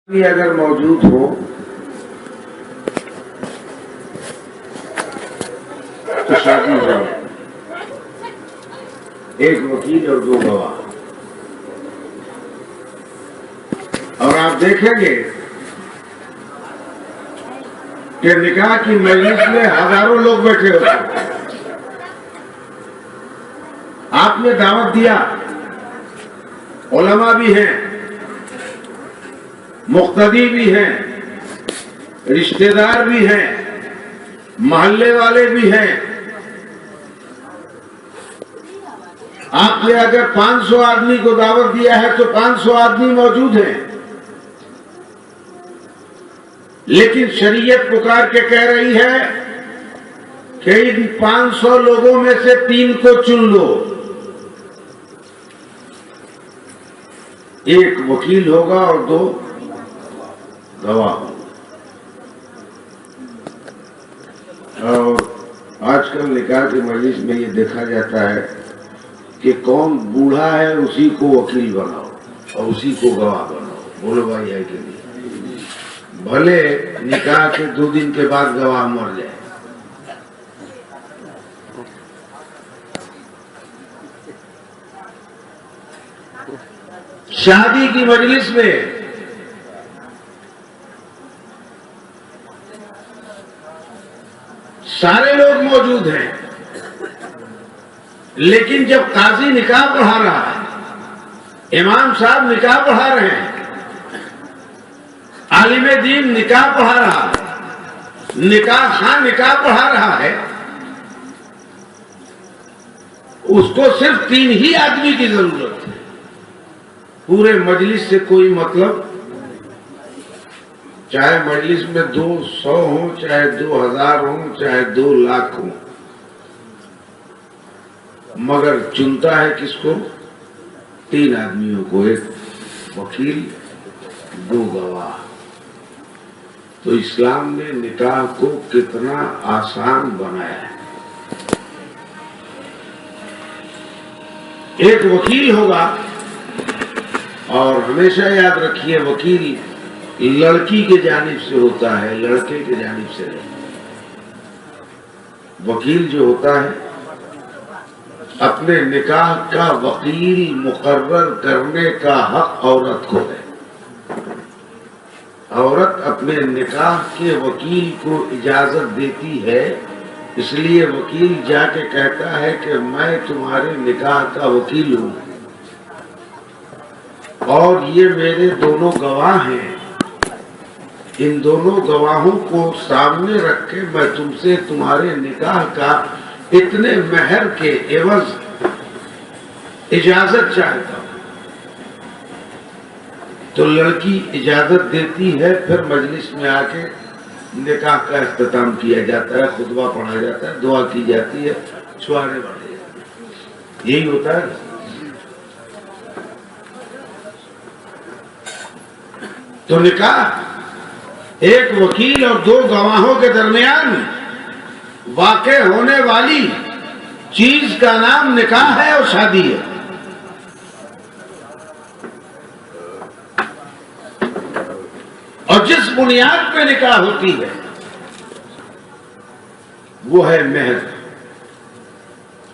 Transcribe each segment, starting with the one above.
بھی اگر موجود ہو تو شادی ہو، ایک وکیل اور دو گواہ، اور آپ دیکھیں گے کہ نکاح کی مجلس میں ہزاروں لوگ بیٹھے ہوتے ہیں۔ آپ نے دعوت دیا، علماء بھی ہیں، مقتدی بھی ہیں، رشتہ دار بھی ہیں، محلے والے بھی ہیں۔ آپ نے اگر 500 آدمی کو دعوت دیا ہے تو 500 آدمی موجود ہیں، لیکن شریعت پکار کے کہہ رہی ہے کہ ان 500 لوگوں میں سے 3 کو چن لو۔ ایک وکیل ہوگا اور 2 گواہ ہوں۔ اور آج کل نکاح کی مجلس میں یہ دیکھا جاتا ہے کہ کون بوڑھا ہے اسی کو وکیل بناؤ اور اسی کو گواہ بناؤ۔ بولو بھائی ہے کہ نہیں؟ بھلے نکاح کے 2 دن کے بعد گواہ مر جائے۔ شادی کی مجلس میں سارے لوگ موجود ہیں، لیکن جب قاضی نکاح پڑھا رہا ہے، امام صاحب نکاح پڑھا رہے ہیں، عالم دین نکاح پڑھا رہا ہے، نکاح خان نکاح پڑھا رہا ہے، اس کو صرف 3 ہی آدمی کی ضرورت ہے۔ پورے مجلس سے کوئی مطلب، چاہے مجلس میں 200 ہوں، چاہے 2000 ہوں، چاہے 2 لاکھ ہوں، مگر چنتا ہے کس کو؟ 3 آدمیوں کو، ایک وکیل 2 گواہ۔ تو اسلام نے نکاح کو کتنا آسان بنایا ہے۔ ایک وکیل ہوگا، اور ہمیشہ یاد رکھیے وکیل لڑکی کے جانب سے ہوتا ہے، لڑکے کے جانب سے نہیں۔ وکیل جو ہوتا ہے اپنے نکاح کا وکیل مقرر کرنے کا حق عورت کو ہے۔ عورت اپنے نکاح کے وکیل کو اجازت دیتی ہے، اس لیے وکیل جا کے کہتا ہے کہ میں تمہارے نکاح کا وکیل ہوں اور یہ میرے دونوں گواہ ہیں، ان دونوں گواہوں کو سامنے رکھ کے میں تم سے تمہارے نکاح کا اتنے مہر کے عوض اجازت چاہتا ہوں۔ تو لڑکی اجازت دیتی ہے، پھر مجلس میں آ کے نکاح کا اختتام کیا جاتا ہے، خطبہ پڑھا جاتا ہے، دعا کی جاتی ہے، چھوارے بڑھے جاتے ہیں۔ یہی ہوتا ہے۔ تو نکاح ایک وکیل اور 2 گواہوں کے درمیان واقع ہونے والی چیز کا نام نکاح ہے اور شادی ہے۔ اور جس بنیاد پہ نکاح ہوتی ہے وہ ہے مہر،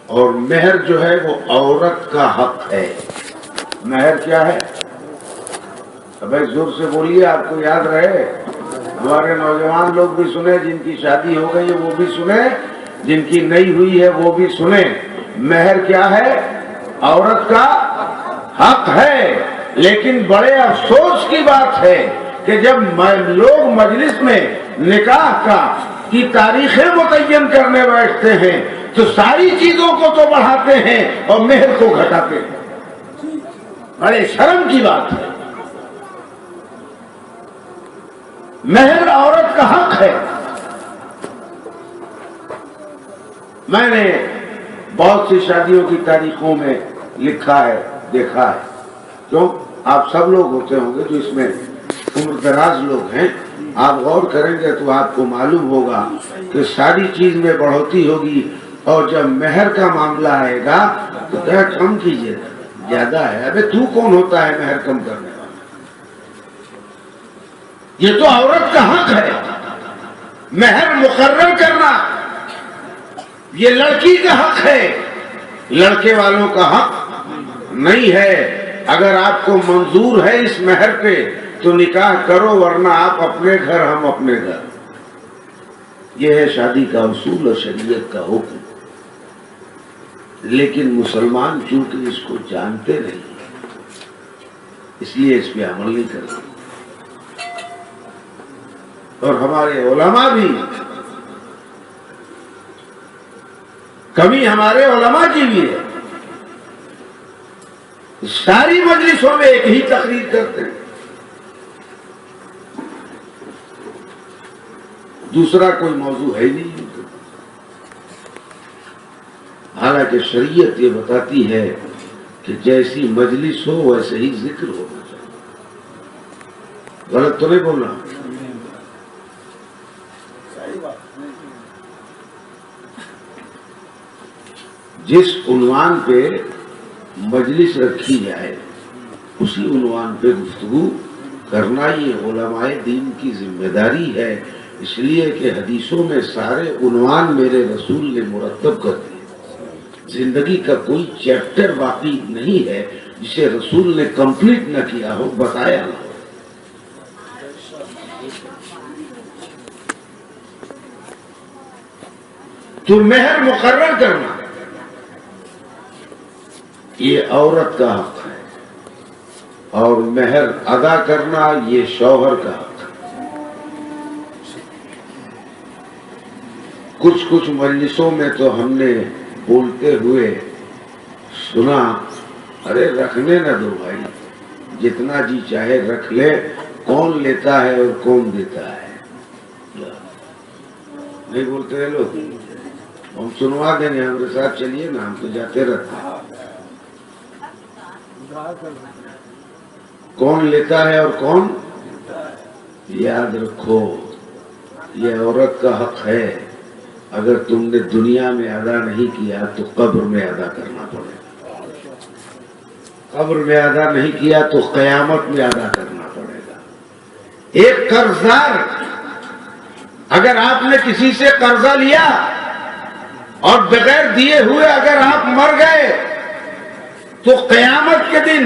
اور مہر جو ہے وہ عورت کا حق ہے۔ مہر کیا ہے؟ بھائی زور سے بولیے، آپ کو یاد رہے۔ ہمارے نوجوان لوگ بھی سنیں، جن کی شادی ہو گئی ہے وہ بھی سنیں، جن کی نہیں ہوئی ہے وہ بھی سنیں۔ مہر کیا ہے؟ عورت کا حق ہے۔ لیکن بڑے افسوس کی بات ہے کہ جب لوگ مجلس میں نکاح کی تاریخیں متعین کرنے بیٹھتے ہیں تو ساری چیزوں کو تو بڑھاتے ہیں اور مہر کو گھٹاتے ہیں۔ بڑے شرم کی بات ہے۔ مہر عورت کا حق ہے۔ میں نے بہت سی شادیوں کی تاریخوں میں لکھا ہے، دیکھا ہے۔ کیوں؟ آپ سب لوگ ہوتے ہوں گے جو اس میں عمر دراز لوگ ہیں، آپ غور کریں گے تو آپ کو معلوم ہوگا کہ ساری چیز میں بڑھوتی ہوگی، اور جب مہر کا معاملہ آئے گا تو کیا کم کیجیے گا، زیادہ ہے۔ ابے تو کون ہوتا ہے مہر کم کرنے والا؟ یہ تو عورت کا حق ہے، مہر مقرر کرنا یہ لڑکی کا حق ہے، لڑکے والوں کا حق نہیں ہے۔ اگر آپ کو منظور ہے اس مہر پہ تو نکاح کرو، ورنہ آپ اپنے گھر ہم اپنے گھر۔ یہ ہے شادی کا اصول اور شریعت کا حکم، لیکن مسلمان چونکہ اس کو جانتے نہیں اس لیے اس پہ عمل نہیں کرتے، اور ہمارے علماء بھی، کمی ہمارے علماء کی بھی ہے، ساری مجلسوں میں ایک ہی تقریر کرتے ہیں، دوسرا کوئی موضوع ہے ہی نہیں۔ حالانکہ شریعت یہ بتاتی ہے کہ جیسی مجلس ہو ویسے ہی ذکر ہونا چاہیے۔ غلط تو نہیں بول رہا؟ جس عنوان پہ مجلس رکھی جائے اسی عنوان پہ گفتگو کرنا یہ علماء دین کی ذمہ داری ہے، اس لیے کہ حدیثوں میں سارے عنوان میرے رسول نے مرتب کر دیے۔ زندگی کا کوئی چیپٹر باقی نہیں ہے جسے رسول نے کمپلیٹ نہ کیا ہو، بتایا نہ ہو۔ تو مہر مقرر کرنا یہ عورت کا حق ہے، اور مہر ادا کرنا یہ شوہر کا حق ہے۔ کچھ مجلسوں میں تو ہم نے بولتے ہوئے سنا، ارے رکھنے نہ دو بھائی، جتنا جی چاہے رکھ لے، کون لیتا ہے اور کون دیتا ہے؟ نہیں بولتے ہیں لوگ؟ ہم سنوا دیں گے، ہمارے ساتھ چلیے نا، ہم تو جاتے رہتے ہیں۔ کون لیتا ہے اور کون؟ یاد رکھو یہ عورت کا حق ہے، اگر تم نے دنیا میں ادا نہیں کیا تو قبر میں ادا کرنا پڑے گا، قبر میں ادا نہیں کیا تو قیامت میں ادا کرنا پڑے گا۔ ایک قرضدار، اگر آپ نے کسی سے قرضہ لیا اور بغیر دیے ہوئے اگر آپ مر گئے تو قیامت کے دن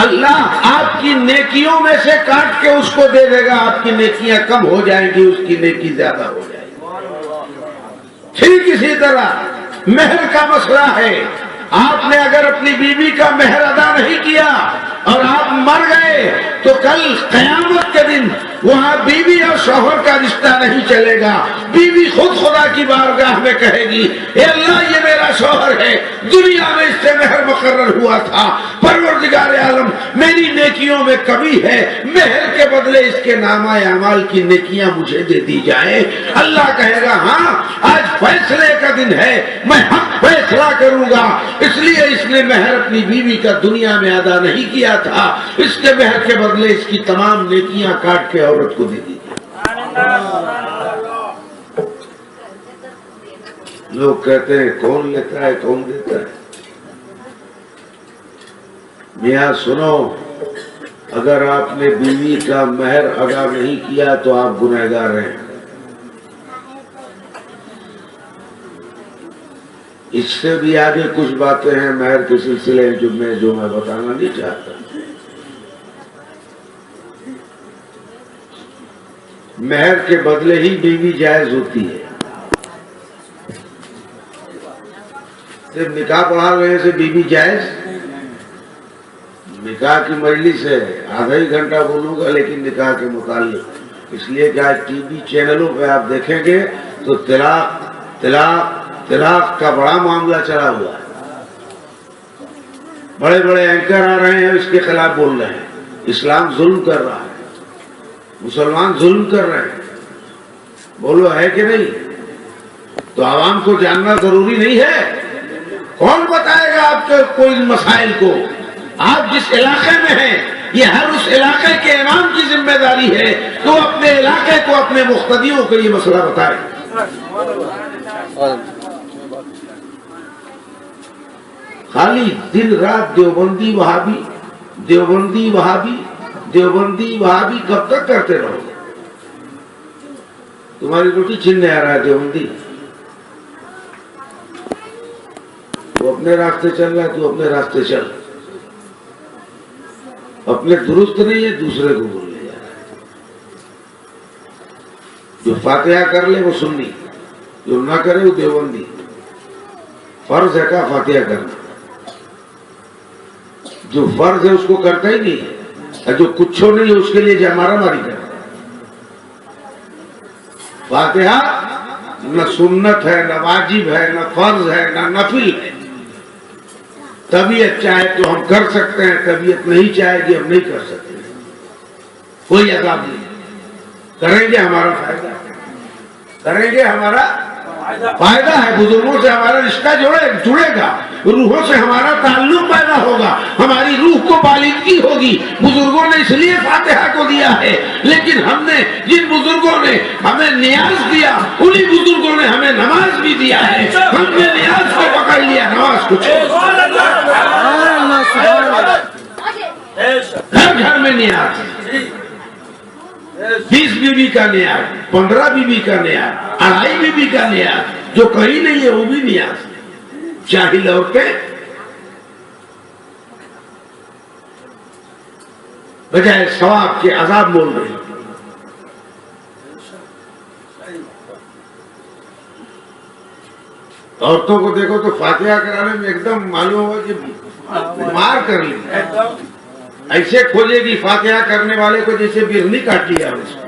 اللہ آپ کی نیکیوں میں سے کاٹ کے اس کو دے دے گا، آپ کی نیکیاں کم ہو جائیں گی، اس کی نیکی زیادہ ہو جائے گی۔ ٹھیک اسی طرح مہر کا مسئلہ ہے، آپ نے اگر اپنی بیوی کا مہر ادا نہیں کیا اور آپ مر گئے تو کل قیامت کے دن وہاں بیوی اور شوہر کا رشتہ نہیں چلے گا، بیوی خود خدا کی بارگاہ میں کہے گی، اے اللہ یہ میرا شوہر ہے، دنیا میں اس سے مہر مقرر ہوا تھا، پروردگار عالم میری نیکیوں میں کمی ہے، مہر کے بدلے اس کے نامہ اعمال کی نیکیاں مجھے دے دی جائیں۔ اللہ کہے گا ہاں آج فیصلے کا دن ہے، میں حق فیصلہ کروں گا، اس لیے اس نے مہر اپنی بیوی کا دنیا میں ادا نہیں کیا تھا، اس کے مہر کے بدلے اس کی تمام نیکیاں کاٹ کے عورت کو دے دی۔ لوگ کہتے ہیں کون لیتا ہے کون دیتا ہے؟ میاں سنو، اگر آپ نے بیوی کا مہر ادا نہیں کیا تو آپ گنہگار ہیں۔ اس سے بھی آگے کچھ باتیں ہیں مہر کے سلسلے جو میں بتانا نہیں چاہتا۔ مہر کے بدلے ہی بیوی جائز ہوتی ہے، صرف نکاح پڑھا رہے سے بیوی جائز؟ نکاح کی مجلس ہے، آدھا ہی گھنٹہ بولوں گا لیکن نکاح کے متعلق، اس لیے کہ آج ٹی وی چینلوں پہ آپ دیکھیں گے تو طلاق کا بڑا معاملہ چلا ہوا ہے، بڑے بڑے اینکر آ رہے ہیں اس کے خلاف بول رہے ہیں، اسلام ظلم کر رہا ہے، مسلمان ظلم کر رہے ہیں، بولو ہے کہ نہیں؟ تو عوام کو جاننا ضروری نہیں ہے؟ کون بتائے گا آپ کے کوئی مسائل کو؟ آپ جس علاقے میں ہیں یہ ہر اس علاقے کے امام کی ذمہ داری ہے تو اپنے علاقے کو اپنے مقتدیوں کو یہ مسئلہ بتائے۔ خالی دن رات دیوبندی وہابی دیوبندی وہابی کب تک کرتے رہو گے؟ تمہاری روٹی چھیننے آ رہا ہے دیوبندی، وہ اپنے راستے چل رہا ہے، تو اپنے راستے چل، اپنے درست نہیں ہے دوسرے کو بول لے جا رہا ہے۔ جو فاتحہ کر لے وہ سنی، جو نہ کرے وہ دیوبندی۔ فرض ہے کا فاتحہ کرنا، جو فرض ہے اس کو کرتا ہی نہیں ہے، اور جو کچھ نہیں ہے اس کے لیے مارا ماری کرتا ہے۔ فاتحہ نہ سنت ہے، نہ واجب ہے، نہ فرض ہے، نہ نفل ہے۔ طبیعت چاہے تو ہم کر سکتے ہیں، طبیعت نہیں چاہے گی ہم نہیں کر سکتے، کوئی عذاب نہیں۔ کریں گے ہمارا فائدہ، کریں گے ہمارا فائدہ ہے، بزرگوں سے ہمارا رشتہ جڑے گا، روحوں سے ہمارا تعلق پیدا ہوگا، ہماری روح کو بالغی ہوگی۔ بزرگوں نے اس لیے فاتحہ کو دیا ہے، لیکن ہم نے جن بزرگوں نے ہمیں نیاز دیا انہی بزرگوں نے ہمیں نماز بھی دیا ہے۔ ہم نے نیاز کو پکڑ لیا، نماز کو چھوڑ دیا۔ ہر گھر میں نیاز ہے، 20 بیوی کا نیاز، 15 بیوی کا نیاز، 2.5 بیوی کا نیاز، جو کہیں نہیں ہے وہ بھی نیاز ہے۔ جاہل عورتیں بجائے ثواب کے عذاب بول رہی ہیں۔ عورتوں کو دیکھو تو فاتحہ کرانے میں ایک دم معلوم ہوا کہ مار کر لی، ایسے کھولے گی فاتحہ کرنے والے کو جیسے برہنی کاٹ لیا اس کو۔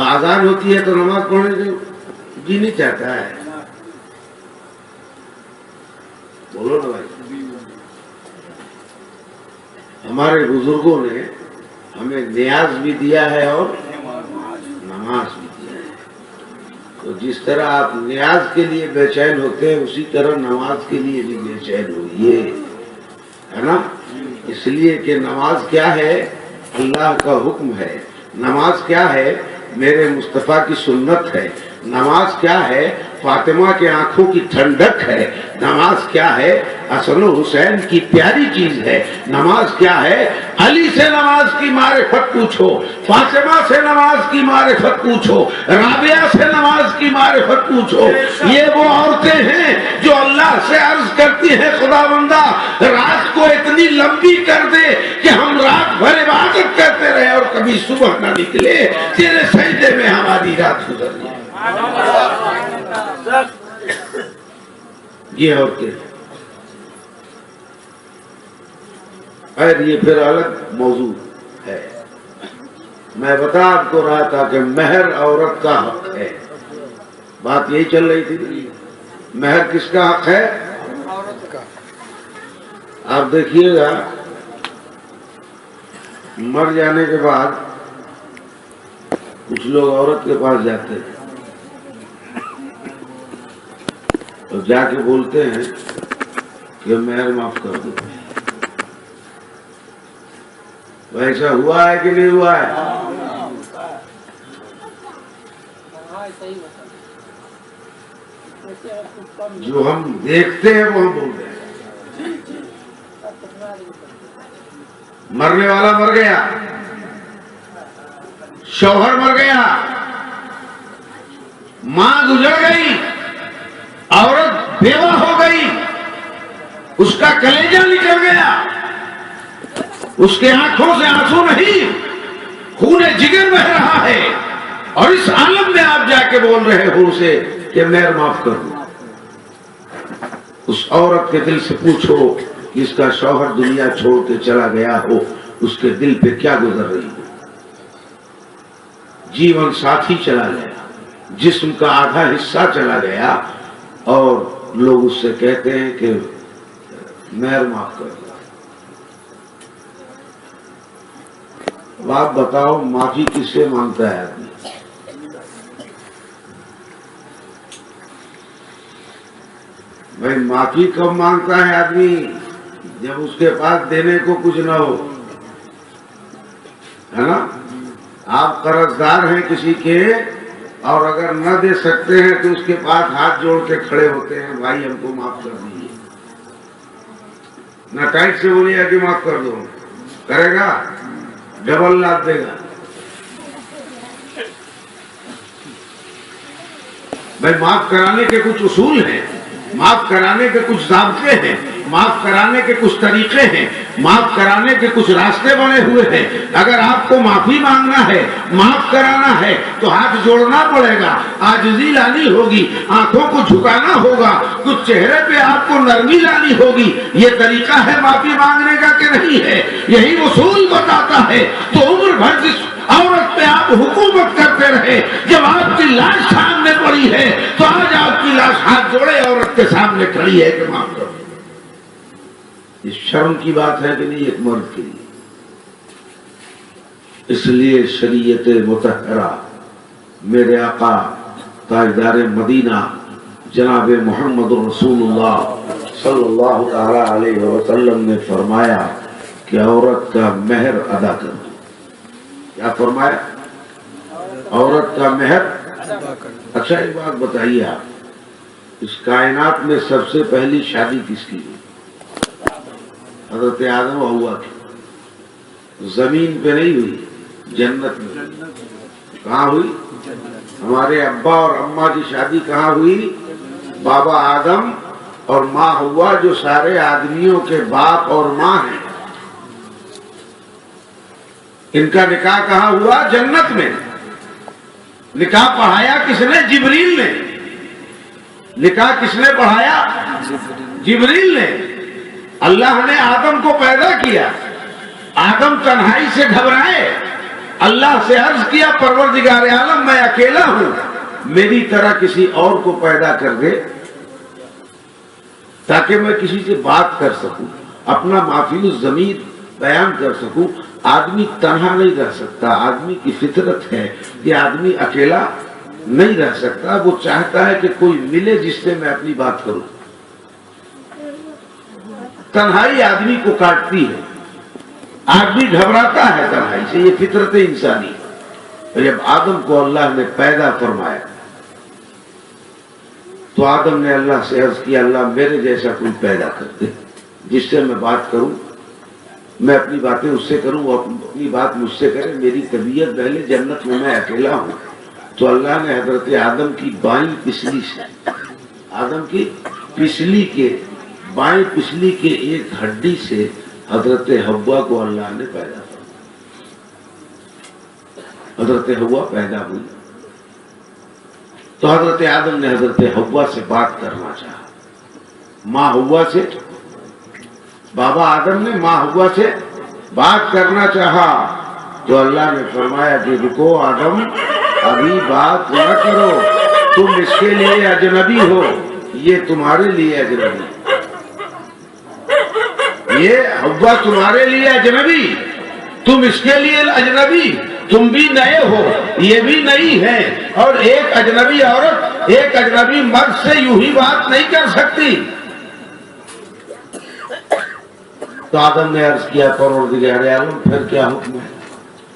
آزان ہوتی ہے تو نماز پڑھنے سے جی نہیں چاہتا ہے، بولو نا بھائی۔ ہمارے بزرگوں نے ہمیں نیاز بھی دیا ہے اور نماز بھی دیا ہے، تو جس طرح آپ نیاز کے لیے بے چین ہوتے ہیں اسی طرح نماز کے لیے بھی بے چین ہوئیے، ہے نا؟ اس لیے کہ نماز کیا ہے؟ اللہ کا حکم ہے۔ نماز کیا ہے؟ میرے مصطفیٰ کی سنت ہے۔ نماز کیا ہے؟ فاطمہ کے آنکھوں کی ٹھنڈک ہے۔ نماز کیا ہے؟ حسن و حسین کی پیاری چیز ہے۔ نماز کیا ہے؟ علی سے نماز کی معرفت پوچھو، فاطمہ سے نماز کی معرفت پوچھو، رابعہ سے نماز کی معرفت پوچھو۔ یہ وہ عورتیں ہیں جو اللہ سے عرض کرتی ہیں خدا بندہ رات کو اتنی لمبی کر دے کہ ہم رات بھر عبادت کرتے رہے اور کبھی صبح نہ نکلے، تیرے سجدے میں ہماری رات گزر جائے۔ یہ عورتیں، خیر یہ پھر الگ موضوع ہے۔ میں بتا آپ کو رہا تھا کہ مہر عورت کا حق ہے، بات یہی چل رہی تھی۔ مہر کس کا حق ہے؟ عورت کا۔ آپ دیکھیے گا مر جانے کے بعد کچھ لوگ عورت کے پاس جاتے ہیں اور جا کے بولتے ہیں کہ مہر معاف کر دو۔ ایسا ہوا ہے کہ نہیں ہوا ہے؟ جو ہم دیکھتے ہیں وہ ہم بول رہے ہیں۔ مرنے والا مر گیا، شوہر مر گیا، ماں گزر گئی، عورت بیوہ ہو گئی، اس کا کلیجہ نکل گیا، اس کے آنکھوں سے آنسو نہیں، خون جگر بہ رہا ہے، اور اس عالم میں آپ جا کے بول رہے ہو اسے کہ مہر معاف کر دو۔ اس عورت کے دل سے پوچھو کہ اس کا شوہر دنیا چھوڑ کے چلا گیا ہو، اس کے دل پہ کیا گزر رہی ہو؟ جیون ساتھی چلا گیا، جسم کا آدھا حصہ چلا گیا، اور لوگ اس سے کہتے ہیں کہ مہر معاف کر دو۔ آپ بتاؤ معافی کس سے مانگتا ہے آدمی؟ بھائی معافی کب مانگتا ہے آدمی؟ جب اس کے پاس دینے کو کچھ نہ ہو، ہے نا؟ آپ قرض دار ہیں کسی کے اور اگر نہ دے سکتے ہیں تو اس کے پاس ہاتھ جوڑ کے کھڑے ہوتے ہیں، بھائی ہم کو معاف کر دیجیے۔ نہ ٹائٹ سے بولیا کہ معاف کر دو، کرے گا ڈبل لاد دے گا۔ بھائی معاف کرانے کے کچھ اصول ہیں، معاف کرانے کے کچھ ضابطے ہیں، معاف کرانے کے کچھ طریقے ہیں، معاف کرانے کے کچھ راستے بنے ہوئے ہیں۔ اگر آپ کو معافی مانگنا ہے، معاف کرانا ہے تو ہاتھ جوڑنا پڑے گا، عاجزی لانی ہوگی، آنکھوں کو جھکانا ہوگا، کچھ چہرے پہ آپ کو نرمی لانی ہوگی۔ یہ طریقہ ہے معافی مانگنے کا کہ نہیں ہے؟ یہی اصول بتاتا ہے۔ تو عمر بھر جس عورت پہ آپ حکومت کرتے رہے، جب آپ کی لاش سامنے پڑی ہے تو آج آپ کی لاش ہاتھ جوڑے عورت کے سامنے کھڑی ہے کہ معاف کرو۔ یہ شرم کی بات ہے کہ نہیں ایک مرد کے لیے؟ اس لیے شریعت مطہرہ میرے آقا تاجدار مدینہ جناب محمد رسول اللہ صلی اللہ تعالی علیہ وسلم نے فرمایا کہ عورت کا مہر ادا کرو۔ کیا فرمایا؟ عورت کا مہر ادا کرو۔ اچھا ایک بات بتائیے، آپ اس کائنات میں سب سے پہلی شادی کس کی ہوئی؟ حضرت آدم و حوا کی۔ زمین پہ نہیں ہوئی، جنت میں۔ کہاں ہوئی؟ ہمارے ابا اور اماں کی شادی کہاں ہوئی؟ بابا آدم اور ماں حوا، جو سارے آدمیوں کے باپ اور ماں ہیں، ان کا نکاح کہاں ہوا؟ جنت میں۔ نکاح پڑھایا کس نے؟ جبریل نے۔ نکاح کس نے پڑھایا؟ جبریل نے۔ اللہ نے آدم کو پیدا کیا، آدم تنہائی سے گھبرائے، اللہ سے عرض کیا پروردگار عالم میں اکیلا ہوں، میری طرح کسی اور کو پیدا کر دے تاکہ میں کسی سے بات کر سکوں، اپنا معافی الضمیر بیان کر سکوں۔ آدمی تنہا نہیں رہ سکتا، آدمی کی فطرت ہے کہ آدمی اکیلا نہیں رہ سکتا، وہ چاہتا ہے کہ کوئی ملے جس سے میں اپنی بات کروں۔ تنہائی آدمی کو کاٹتی ہے، آدمی گھبراتا ہے تنہائی سے، یہ فطرت انسانی۔ اور جب آدم کو اللہ نے پیدا فرمایا تو آدم نے اللہ سے عرض کیا اللہ میرے جیسا کوئی پیدا کر دے جس سے میں بات کروں، میں اپنی باتیں اس سے کروں، وہ اپنی بات مجھ سے کرے، میری طبیعت پہلے جنت میں میں اکیلا ہوں۔ تو اللہ نے حضرت آدم کی بائیں پسلی سے، آدم کی پسلی کے بائیں پسلی کے ایک ہڈی سے حضرت حوا کو اللہ نے پیدا کیا۔ حضرت حوا پیدا ہوئی تو حضرت آدم نے حضرت حوا سے بات کرنا چاہا، ماں حوا سے، بابا آدم نے ماں حوا سے بات کرنا چاہا تو اللہ نے فرمایا کہ رکو آدم، ابھی بات نہ کرو، تم اس کے لیے اجنبی ہو، یہ تمہارے لیے اجنبی، یہ حوا تمہارے لیے اجنبی، تم اس کے لیے اجنبی، تم بھی نئے ہو، یہ بھی نئی ہے، اور ایک اجنبی عورت ایک اجنبی مرد سے یوں ہی بات نہیں کر سکتی۔ تو آدم نے عرض کیا پروردگار عالم پھر کیا حکم ہے؟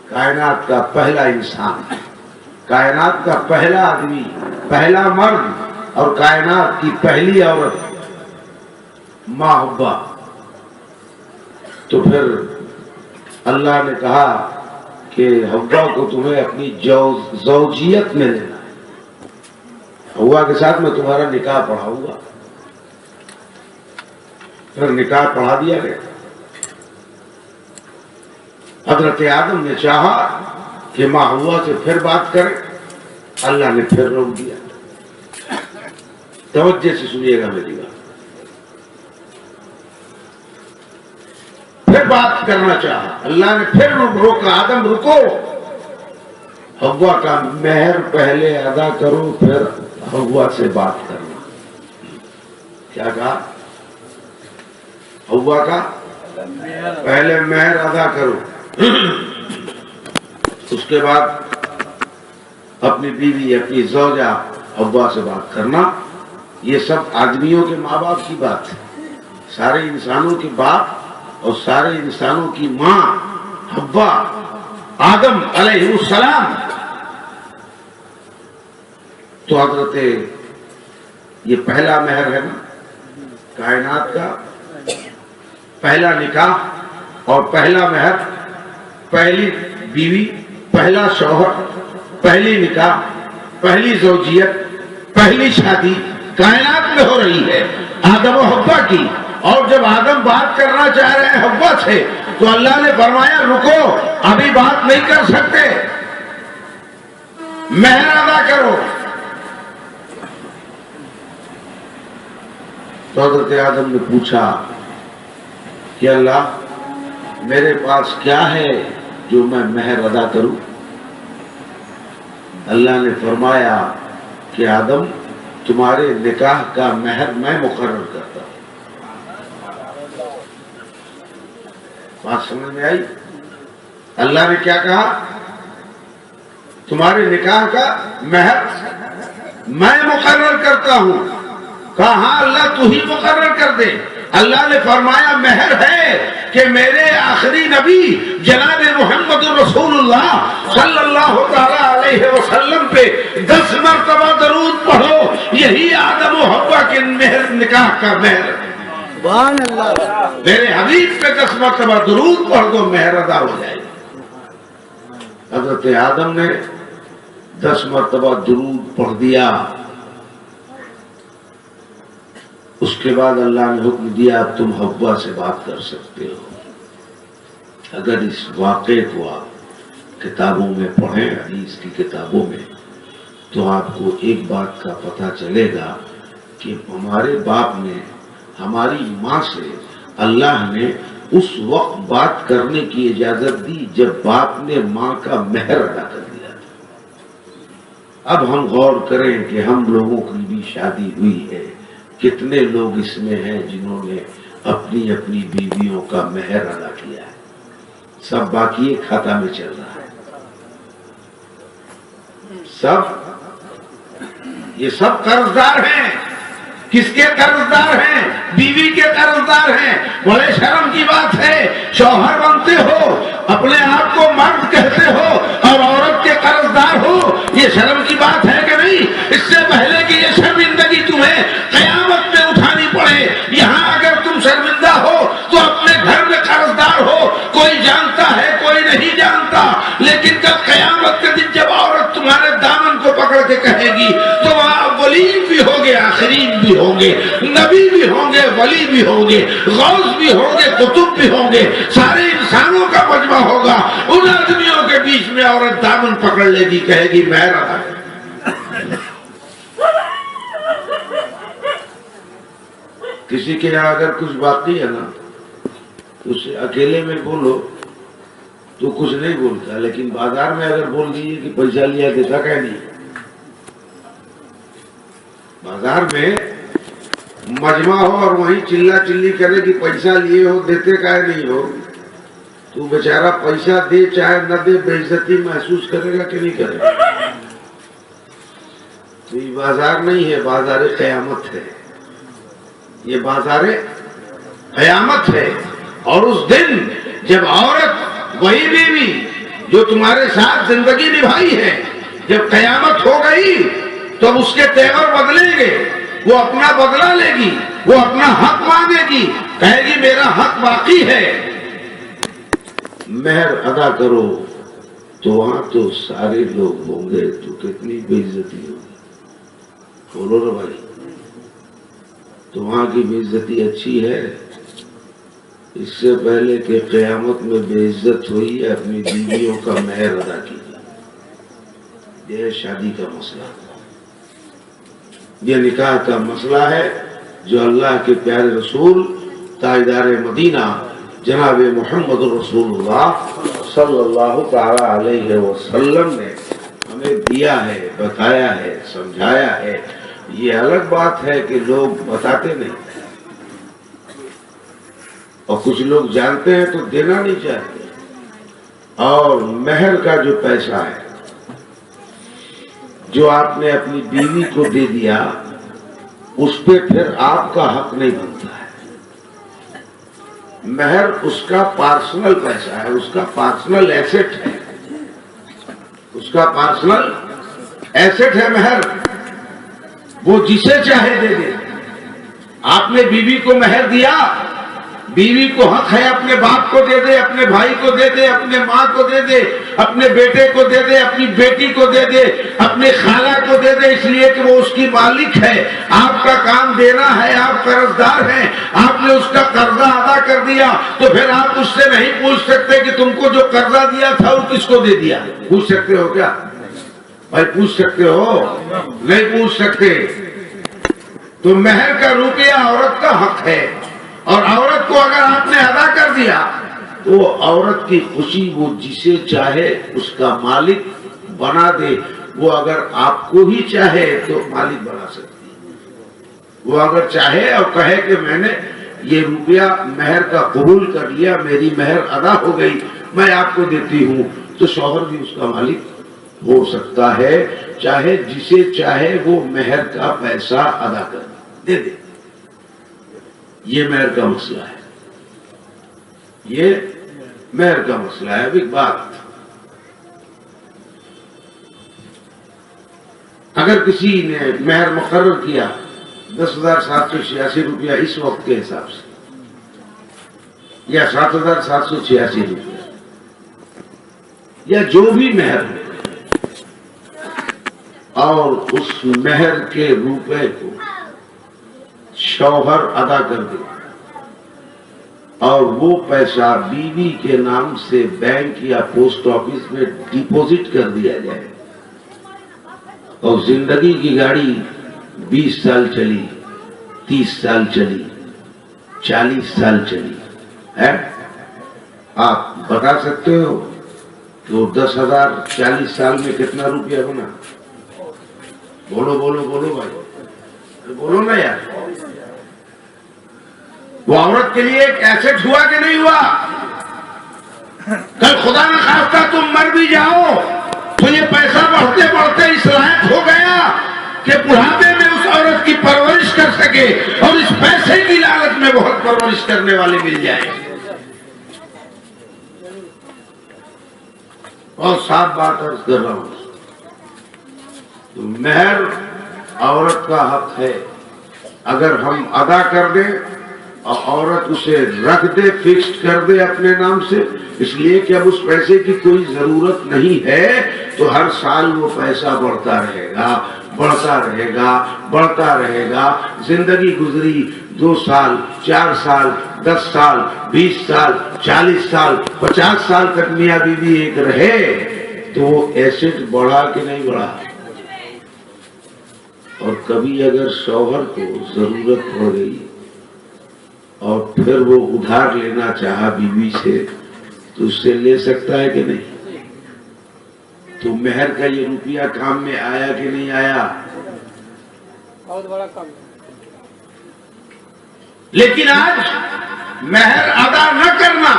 کائنات کا پہلا انسان، کائنات کا پہلا آدمی، پہلا مرد اور کائنات کی پہلی عورت ماں حوا۔ تو پھر اللہ نے کہا کہ حوا کو تمہیں اپنی زوجیت میں لینا ہے، حوا کے ساتھ میں تمہارا نکاح پڑھاؤں گا۔ پھر نکاح پڑھا دیا گیا۔ حضرت آدم نے چاہا کہ ماں حوا سے پھر بات کرے، اللہ نے پھر روک دیا۔ توجہ سے سنیے گا میری بات۔ پھر بات کرنا چاہا، اللہ نے پھر روکا، آدم رکو، حوا کا مہر پہلے ادا کرو پھر حوا سے بات کرنا۔ کیا کہا؟ حوا کا پہلے مہر ادا کرو، اس کے بعد اپنی بیوی اپنی زوجہ حوا سے بات کرنا۔ یہ سب آدمیوں کے ماں باپ کی بات ہے، سارے انسانوں کے باپ اور سارے انسانوں کی ماں حوا آدم علیہ السلام۔ تو حضرت یہ پہلا مہر ہے نا کائنات کا، پہلا نکاح اور پہلا مہر، پہلی بیوی، پہلا شوہر، پہلی نکاح، پہلی زوجیت، پہلی شادی کائنات میں ہو رہی ہے آدم و حوا کی. اور جب آدم بات کرنا چاہ رہے ہیں حوا سے تو اللہ نے فرمایا رکو، ابھی بات نہیں کر سکتے، مہر ادا کرو. تو حضرت آدم نے پوچھا کہ اللہ میرے پاس کیا ہے جو میں مہر ادا کروں؟ اللہ نے فرمایا کہ آدم تمہارے نکاح کا مہر میں مقرر کرتا ہوں. بات سمجھ میں آئی؟ اللہ نے کیا کہا؟ تمہارے نکاح کا مہر میں مقرر کرتا ہوں. کہا ہاں اللہ تو ہی مقرر کر دے. اللہ نے فرمایا مہر ہے کہ میرے آخری نبی جناب محمد رسول اللہ صلی اللہ تعالی علیہ وسلم پہ 10 مرتبہ درود پڑھو، یہی آدم و حوا کے مہر نکاح کا مہر. سبحان اللہ. میرے حبیب پہ 10 مرتبہ درود پڑھ دو، مہر ادا ہو جائے گی. حضرت آدم نے 10 مرتبہ درود پڑھ دیا. اس کے بعد اللہ نے حکم دیا اب تم حوا سے بات کر سکتے ہو. اگر اس واقعے کو آپ کتابوں میں پڑھیں، حدیث کی کتابوں میں، تو آپ کو ایک بات کا پتہ چلے گا کہ ہمارے باپ نے ہماری ماں سے اللہ نے اس وقت بات کرنے کی اجازت دی جب باپ نے ماں کا مہر ادا کر دیا تھا. اب ہم غور کریں کہ ہم لوگوں کی بھی شادی ہوئی ہے، کتنے لوگ اس میں ہیں جنہوں نے اپنی اپنی بیویوں کا مہر ادا کیا ہے؟ سب باقی کھاتا میں چل رہا ہے. یہ سب قرضدار ہیں. کس کے قرضدار ہیں؟ بیوی کے قرضدار ہیں. بڑے شرم کی بات ہے، شوہر بنتے ہو، اپنے آپ کو مرد کہتے ہو اور عورت کے قرضدار ہو. یہ شرم کی بات ہے کہ نہیں؟ اس سے پہلے کہ یہ شرمندگی تمہیں قیامت میں اٹھانی پڑے، یہاں اگر تم شرمندہ ہو تو اپنے گھر میں قرضدار ہو. کوئی جانتا ہے، کوئی نہیں جانتا، لیکن جب قیامت کے دن جب عورت تمہارے دامن کو پکڑ کے کہے گی تو وہاں اولین بھی ہوں گے، آخرین بھی ہوں گے، نبی بھی ہوں گے، ولی بھی ہوں گے، غوث بھی ہوں گے، قطب بھی ہوں گے، سارے انسانوں کا مجمع ہوگا. ان آدمیوں کے بیچ میں عورت دامن پکڑ لے گی، کہے گی مہر ادا کر. کسی کے یہاں اگر کچھ باقی ہے نا تو اسے اکیلے میں بولو تو کچھ نہیں بولتا، لیکن بازار میں اگر بول دیجیے کہ پیسہ لیا دیتا کہ نہیں. بازار میں مجمع ہو اور وہیں چلا چلی کرے کہ پیسہ لیے ہو دیتے کا نہیں ہو، تو بیچارہ پیسہ دے چاہے نہ دے بے عزتی محسوس کرے گا کہ نہیں کرے گا. تو یہ بازار نہیں ہے، بازار قیامت ہے. یہ بازار قیامت ہے. اور اس دن جب عورت، وہی بیوی جو تمہارے ساتھ زندگی نبھائی ہے، جب قیامت ہو گئی تو اس کے تیور بدلیں گے، وہ اپنا بدلہ لے گی، وہ اپنا حق مانگے گی، کہے گی میرا حق باقی ہے، مہر ادا کرو. تو وہاں تو سارے لوگ ہوں گے تو کتنی بے عزتی ہوگی. بولو نا بھائی، تو وہاں کی بے عزتی اچھی ہے؟ اس سے پہلے کہ قیامت میں بے عزت ہوئی ہے اپنی بیویوں کا مہر ادا کیجیے. یہ شادی کا مسئلہ، یہ نکاح کا مسئلہ ہے جو اللہ کے پیارے رسول تاجدار مدینہ جناب محمد رسول اللہ صلی اللہ تعالی علیہ وسلم نے ہمیں دیا ہے، بتایا ہے، سمجھایا ہے. یہ الگ بات ہے کہ لوگ بتاتے نہیں اور کچھ لوگ جانتے ہیں تو دینا نہیں چاہتے. اور مہر کا جو پیسہ ہے جو آپ نے اپنی بیوی کو دے دیا، اس پہ پھر آپ کا حق نہیں بنتا ہے. مہر اس کا پارسنل پیسہ ہے، اس کا پارسنل ایسٹ ہے، اس کا پارسنل ایسٹ ہے مہر. وہ جسے چاہے دے دے. آپ نے بیوی کو مہر دیا، بیوی کو حق ہے اپنے باپ کو دے دے، اپنے بھائی کو دے دے، اپنے ماں کو دے دے، اپنے بیٹے کو دے دے، اپنی بیٹی کو دے دے، اپنے خالہ کو دے دے، اس لیے کہ وہ اس کی مالک ہے۔ آپ کا کام دینا ہے، آپ قرض دار ہیں، آپ نے اس کا قرضہ ادا کر دیا تو پھر آپ اس سے نہیں پوچھ سکتے کہ تم کو جو قرضہ دیا تھا وہ کس کو دے دیا۔ پوچھ سکتے ہو کیا بھائی؟ پوچھ سکتے ہو؟ نہیں پوچھ سکتے۔ تو مہر کا روپیہ عورت کا حق ہے، اور عورت کو اگر آپ نے ادا کر دیا تو عورت کی خوشی وہ جسے چاہے اس کا مالک بنا دے۔ وہ اگر آپ کو ہی چاہے تو مالک بنا سکتی ہے۔ وہ اگر چاہے اور کہے کہ میں نے یہ روپیہ مہر کا قبول کر لیا، میری مہر ادا ہو گئی، میں آپ کو دیتی ہوں، تو شوہر بھی اس کا مالک ہو سکتا ہے، چاہے جسے چاہے وہ مہر کا پیسہ ادا کر دے دے۔ یہ مہر کا مسئلہ ہے، یہ مہر کا مسئلہ ہے۔ اب ایک بات، اگر کسی نے مہر مقرر کیا 10,786 روپیہ اس وقت کے حساب سے، یا 7,786 روپیہ، یا جو بھی مہر ہو، اور اس مہر کے روپے کو شوہر ادا کر دے اور وہ پیسہ بیوی کے نام سے بینک یا پوسٹ آفس میں ڈپوزٹ کر دیا جائے، اور زندگی کی گاڑی 20 سال چلی، 30 سال چلی، 40 سال چلی ہے، آپ بتا سکتے ہو کہ وہ 10,000 40 سال میں کتنا روپیہ بنا؟ بولو بولو بولو بھائی، بولو نا یار۔ وہ عورت کے لیے ایک ایسٹ ہوا کہ نہیں ہوا؟ کل خدا نہ خواستہ تم مر بھی جاؤ تو یہ پیسہ بڑھتے بڑھتے اس لائق ہو گیا کہ بڑھاپے میں اس عورت کی پرورش کر سکے، اور اس پیسے کی لالچ میں بہت پرورش کرنے والے مل جائیں۔ اور صاف بات عرض کر رہا ہوں، تو مہر عورت کا حق ہے، اگر ہم ادا کر دیں اور عورت اسے رکھ دے، فکسڈ کر دے اپنے نام سے، اس لیے کہ اب اس پیسے کی کوئی ضرورت نہیں ہے، تو ہر سال وہ پیسہ بڑھتا رہے گا، بڑھتا رہے گا، بڑھتا رہے گا۔ زندگی گزری 2 سال، 4 سال، 10 سال، 20 سال، 40 سال، 50 سال تک میاں بیوی ایک رہے، تو وہ ایسٹ بڑھا کہ نہیں بڑھا؟ اور کبھی اگر شوہر کو ضرورت پڑ گئی اور پھر وہ ادھار لینا چاہا بیوی سے، تو اس سے لے سکتا ہے کہ نہیں؟ تو مہر کا یہ روپیہ کام میں آیا کہ نہیں آیا؟ بہت بڑا کام۔ لیکن آج مہر ادا نہ کرنا،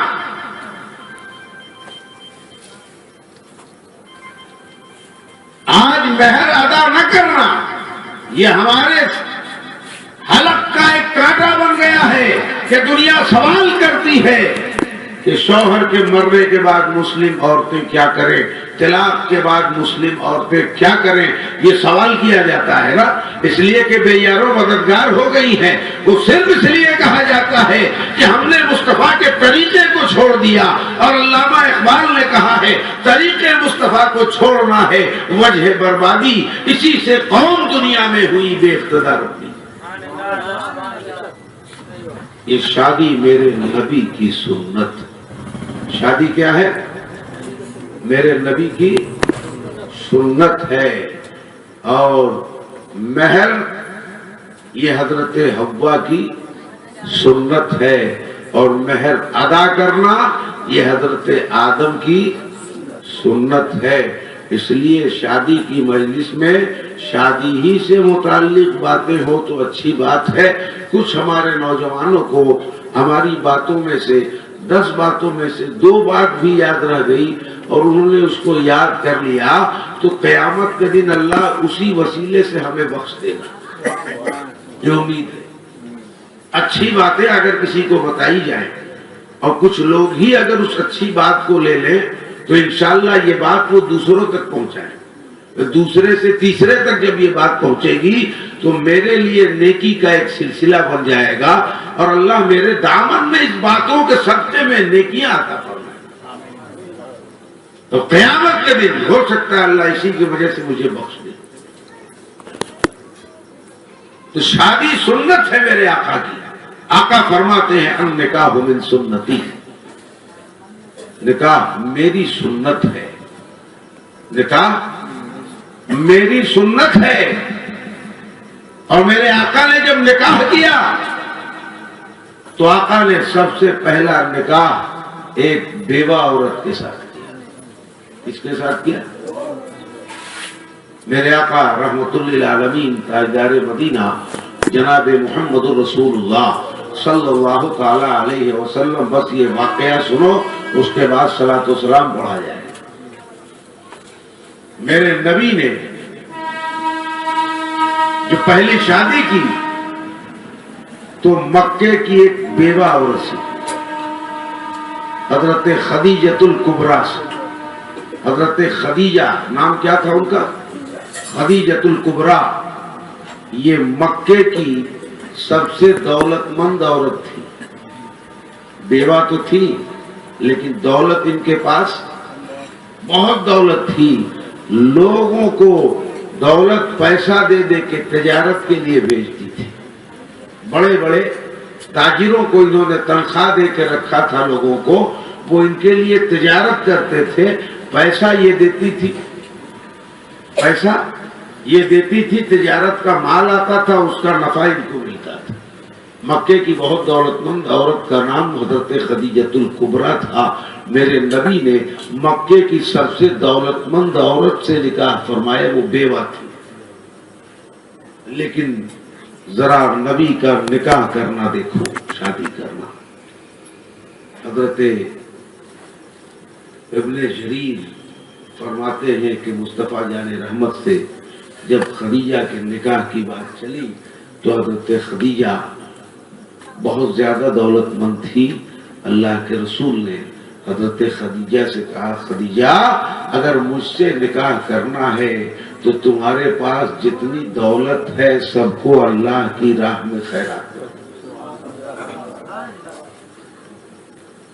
آج مہر ادا نہ کرنا، یہ ہمارے حلق کا ایک کانٹا بن گیا ہے کہ دنیا سوال کرتی ہے کہ شوہر کے مرنے کے بعد مسلم عورتیں کیا کریں، طلاق کے بعد مسلم عورتیں کیا کریں، یہ سوال کیا جاتا ہے نا، اس لیے کہ بے یارو مددگار ہو گئی ہیں۔ وہ صرف اس لیے کہا جاتا ہے کہ ہم نے مصطفیٰ کے طریقے کو چھوڑ دیا، اور علامہ اقبال نے کہا ہے طریقے مصطفیٰ کو چھوڑنا ہے وجہ بربادی، اسی سے قوم دنیا میں ہوئی بے اقتدار ہوئی۔ یہ شادی میرے نبی کی سنت، شادی کیا ہے؟ میرے نبی کی سنت ہے، اور مہر یہ حضرت حوا کی سنت ہے، اور مہر ادا کرنا یہ حضرت آدم کی سنت ہے۔ اس لیے شادی کی مجلس میں شادی ہی سے متعلق باتیں ہو تو اچھی بات ہے۔ کچھ ہمارے نوجوانوں کو ہماری باتوں میں سے 10 باتوں میں سے 2 بات بھی یاد رہ گئی اور انہوں نے اس کو یاد کر لیا، تو قیامت کے دن اللہ اسی وسیلے سے ہمیں بخش دے گا، یہ امید ہے۔ اچھی باتیں اگر کسی کو بتائی جائیں اور کچھ لوگ ہی اگر اس اچھی بات کو لے لیں تو انشاءاللہ یہ بات وہ دوسروں تک پہنچائیں۔ دوسرے سے تیسرے تک جب یہ بات پہنچے گی تو میرے لیے نیکی کا ایک سلسلہ بن جائے گا اور اللہ میرے دامن میں اس باتوں کے صدقے میں نیکیاں عطا فرمائے. تو قیامت کے دن ہو سکتا ہے اللہ اسی کی وجہ سے مجھے بخش دے. تو شادی سنت ہے میرے آقا کی. آقا فرماتے ہیں ان نکاح من سنتی، نکاح میری سنت ہے. نکاح میری سنت ہے. اور میرے آقا نے جب نکاح کیا تو آقا نے سب سے پہلا نکاح ایک بیوہ عورت کے ساتھ کیا. کس کے ساتھ کیا؟ میرے آقا رحمت للعالمین تاجدار مدینہ جناب محمد رسول اللہ صلی اللہ تعالی علیہ وسلم. بس یہ واقعہ سنو، اس کے بعد صلاۃ و سلام پڑھا جائے. میرے نبی نے جو پہلی شادی کی تو مکے کی ایک بیوہ عورت سے، حضرت خدیجۃ الکبریٰ سے. حضرت خدیجہ نام کیا تھا ان کا؟ خدیجۃ الکبریٰ. یہ مکے کی سب سے دولت مند عورت تھی. بیوہ تو تھی لیکن دولت ان کے پاس بہت دولت تھی. لوگوں کو دولت پیسہ دے دے کے تجارت کے لیے بھیجتی تھی. بڑے بڑے تاجروں کو انہوں نے تنخواہ دے کے رکھا تھا لوگوں کو، وہ ان کے لیے تجارت کرتے تھے. پیسہ یہ دیتی تھی، پیسہ یہ دیتی تھی، تجارت کا مال آتا تھا، اس کا نفع ان کو ملتا تھا. مکے کی بہت دولت مند عورت کا نام حضرت خدیجۃ الکبریٰ تھا. میرے نبی نے مکے کی سب سے دولت مند عورت سے نکاح فرمایا، وہ بیوہ تھی. لیکن ذرا نبی کا نکاح کرنا دیکھو، شادی کرنا. حضرت ابن جریر فرماتے ہیں کہ مصطفیٰ جان رحمت سے جب خدیجہ کے نکاح کی بات چلی تو حضرت خدیجہ بہت زیادہ دولت مند تھی. اللہ کے رسول نے حضرت خدیجہ سے کہا، خدیجہ اگر مجھ سے نکاح کرنا ہے تو تمہارے پاس جتنی دولت ہے سب کو اللہ کی راہ میں خیرات کرو.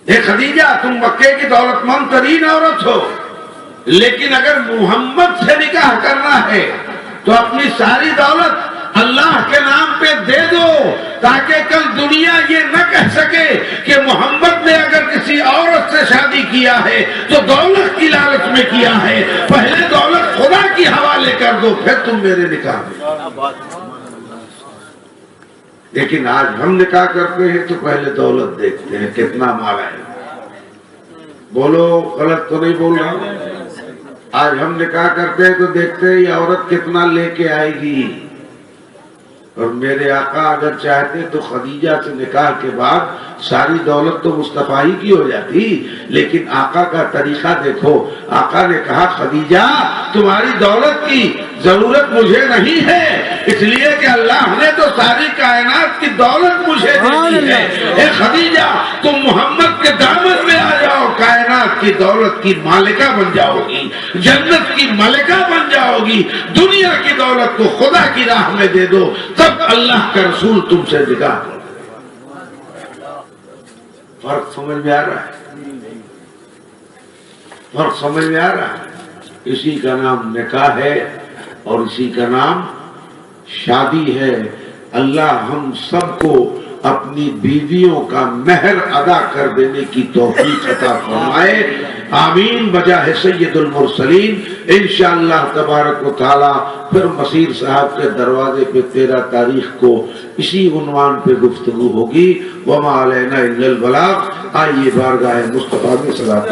اے خدیجہ تم مکے کی دولت مند ترین عورت ہو، لیکن اگر محمد سے نکاح کرنا ہے تو اپنی ساری دولت اللہ کے نام پہ دے دو، تاکہ کل دنیا یہ نہ کہہ سکے کہ محمد نے اگر کسی عورت سے شادی کیا ہے تو دولت کی لالچ میں کیا ہے. پہلے دولت خدا کی حوالے کر دو، پھر تم میرے نکاح میں. لیکن آج ہم نکاح کرتے ہیں تو پہلے دولت دیکھتے ہیں کتنا مال ہے. بولو غلط تو نہیں بول رہا ہوں. آج ہم نکاح کرتے ہیں تو دیکھتے ہیں یہ عورت کتنا لے کے آئے گی. اور میرے آقا اگر چاہتے تو خدیجہ سے نکاح کے بعد ساری دولت تو مصطفیٰ ہی کی ہو جاتی. لیکن آقا کا طریقہ دیکھو. آقا نے کہا خدیجہ تمہاری دولت کی ضرورت مجھے نہیں ہے، اس لیے کہ اللہ نے تو ساری کائنات کی دولت مجھے دی ہے. اے خدیجہ تم محمد کے دامن میں آ جاؤ، کائنات کی دولت کی مالکہ بن جاؤ گی، جنت کی ملکہ بن جاؤ گی. دنیا کی دولت کو خدا کی راہ میں دے دو، تب اللہ کا رسول تم سے نکاح کرو. فرق سمجھ میں آ رہا ہے؟ فرق سمجھ میں آ رہا ہے؟ اسی کا نام نکاح ہے اور اسی کا نام شادی ہے. اللہ ہم سب کو اپنی بیویوں کا مہر ادا کر دینے کی توفیق عطا فرمائے. آمین بجاہ سید المرسلین. انشاءاللہ تبارک و تعالی پھر مسیر صاحب کے دروازے پہ 13 تاریخ کو اسی عنوان پہ گفتگو ہوگی. وما علینا الا البلاغ. آئیے بارگاہ مصطفیٰ میں صلاۃ